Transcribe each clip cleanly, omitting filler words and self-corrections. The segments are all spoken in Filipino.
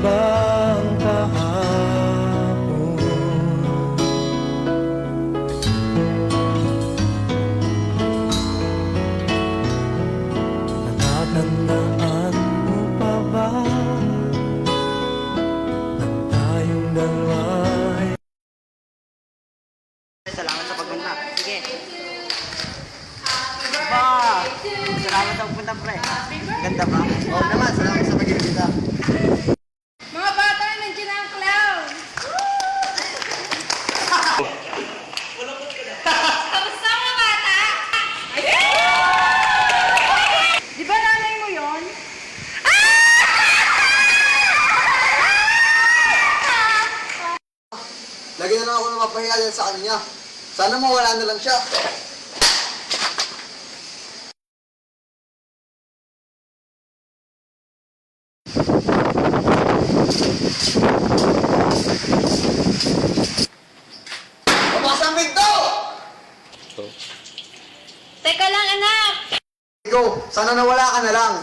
bang kahapon? Natatandaan mo pa ba nang tayong dalawa'y Salamat sa pagpunta. Sige. Ba! Salamat sa pagpunta, pre. Ganda ba? Oo naman, salamat sa pag-ibigita. Mga bata, nandiyan na ang clown! Kamusta mga bata? Di ba nanay mo yon? Lagi na lang ako napapahiya dyan sa kanya. Sana mawala na lang siya. Bukas ang pinto! Teka lang, anak! Ikaw, sana nawala ka na lang.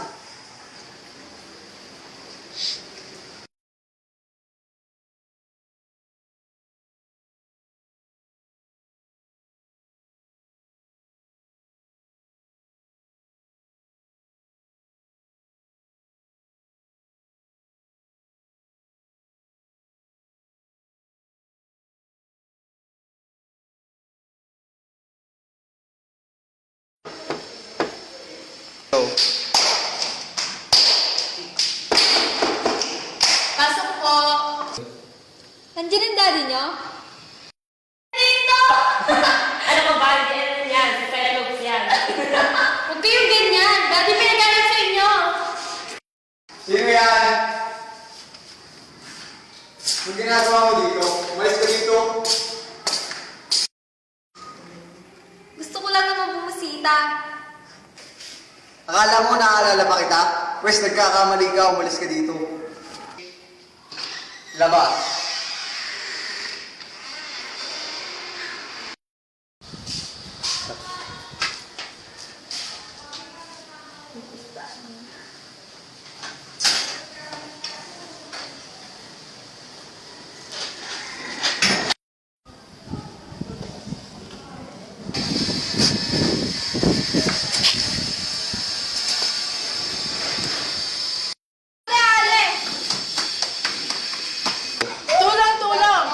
Pasok po! Nandiyan ang daddy niyo? Dito! Ano ba ba? Ano yan? Sa Felix yan. Huwag kayong ganyan! Daddy pinagalan sa inyo! Sino yan? Anong ginagawa mo dito? Umalis ka dito. Gusto ko lang naman bumusita. Akala mo naaalala pa kita? Pwes nagkakamali ka, umalis ka dito. Labas. Ale! Tulong, tulong!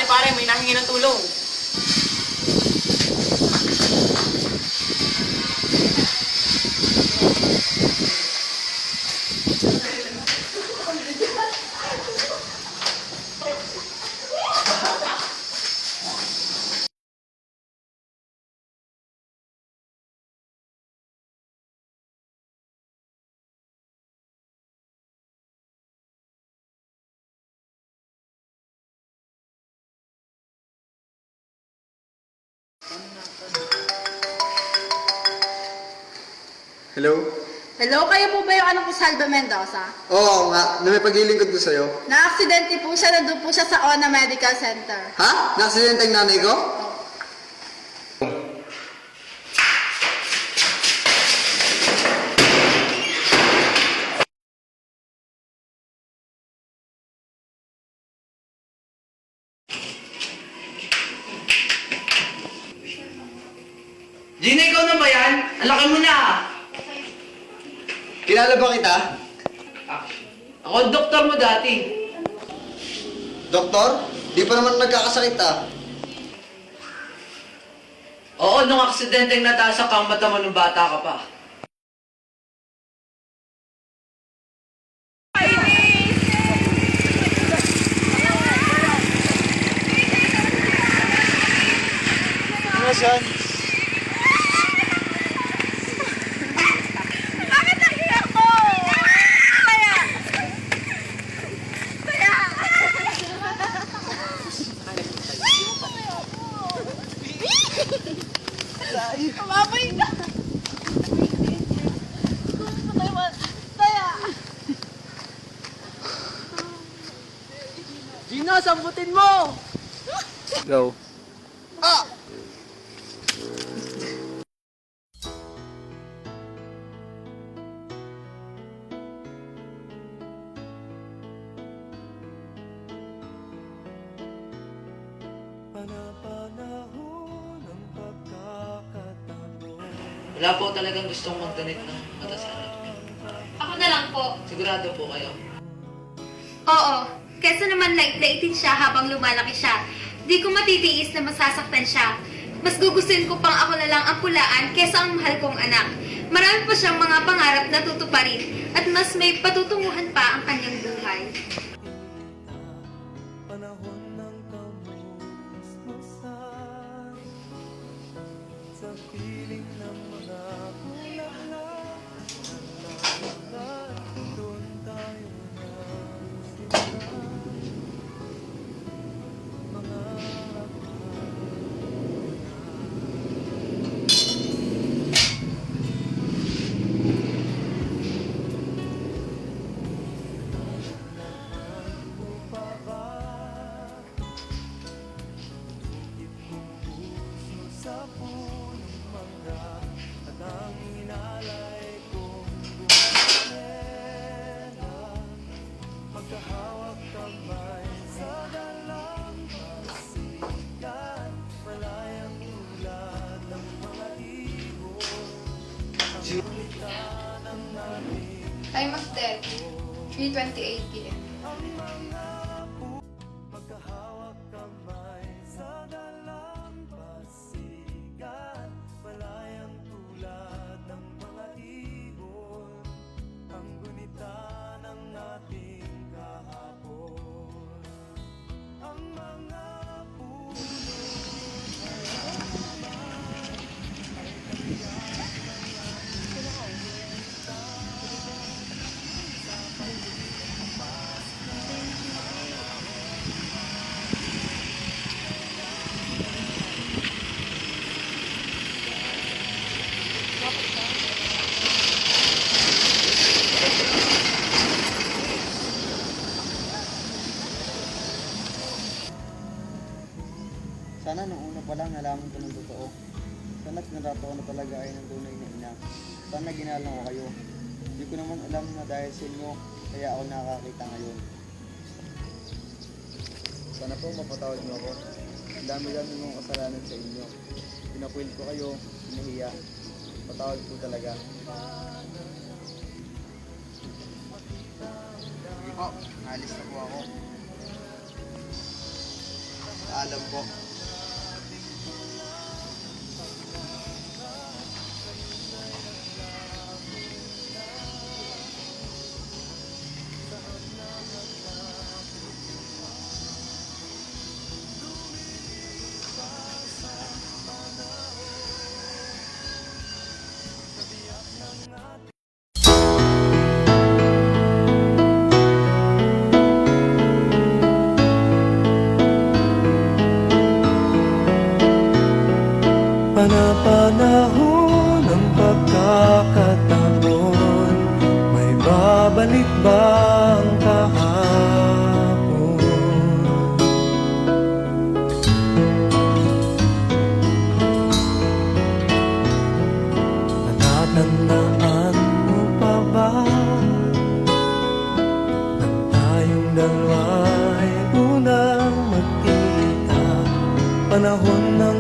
Pare, may nahingi ng tulong. Hello? Hello, kayo po ba yung anak ko Saldo Mendoza? Oo nga, na may paglilingkod ko sa'yo. Na-aksidente po siya, nandun po siya sa ONA Medical Center. Ha? Naksidente ang nanay ko? Gina, ikaw na ba yan? Ang laki mo na. Kilala ba kita? Ako ang doktor mo dati. Doktor? Di pa naman nagkakasakit ah. Oo, nung aksidenteng natasak kang mata mo nung bata ka pa. Ano siya? Bakit nahiya ko? Kaya! Kaya! Kumabay ka! Kaya! Gina, sambutin mo! Go. Ah! Wala po talagang gustong mag-donate ng mata sa anak. Ako na lang po. Sigurado po kayo. Oo, kesa naman lait-laitin siya habang lumalaki siya. Di ko matitiis na masasaktan siya. Mas gugustuhin ko pang ako na lang ang pulaan kesa ang mahal kong anak. Marami pa siyang mga pangarap na tutuparin at mas may patutunguhan pa ang kanyang buhay. Panahon ng kamusmusan sa piling ng mga bulaklak. Doon tayo nagsimula. Mga sa punong mangga at ang inalay kong bumanela, magkahawak kamay sa dalampasigan, malayang tulad ng mga ibon, ang kulita ng ating Time of death, 3:28 p.m. magkahawak kamay sa dalampasigan, malayang tulad ng mga ibon, ang gunita ng ating kahapon. Ang mga puno Sana nung una pa lang nalaman ko ng totoo. Sana't narataw na talaga ay ng tunay na ina. Sana ginalang ko kayo. Hindi ko naman alam na dahil sa inyo, kaya ako nakakita ngayon. Sana po mapatawad niyo ako. Ang dami-dami mong kasalanan sa inyo. Pinapuil ko kayo, pinahiya. Patawad po talaga. Sige po, alis na po ako. Paalam po. Panapanahon ng pagkakataon, may babalik bang kahapon? Natatandaan mo pa ba nang tayong dalawa'y unang magkita? Panahon ng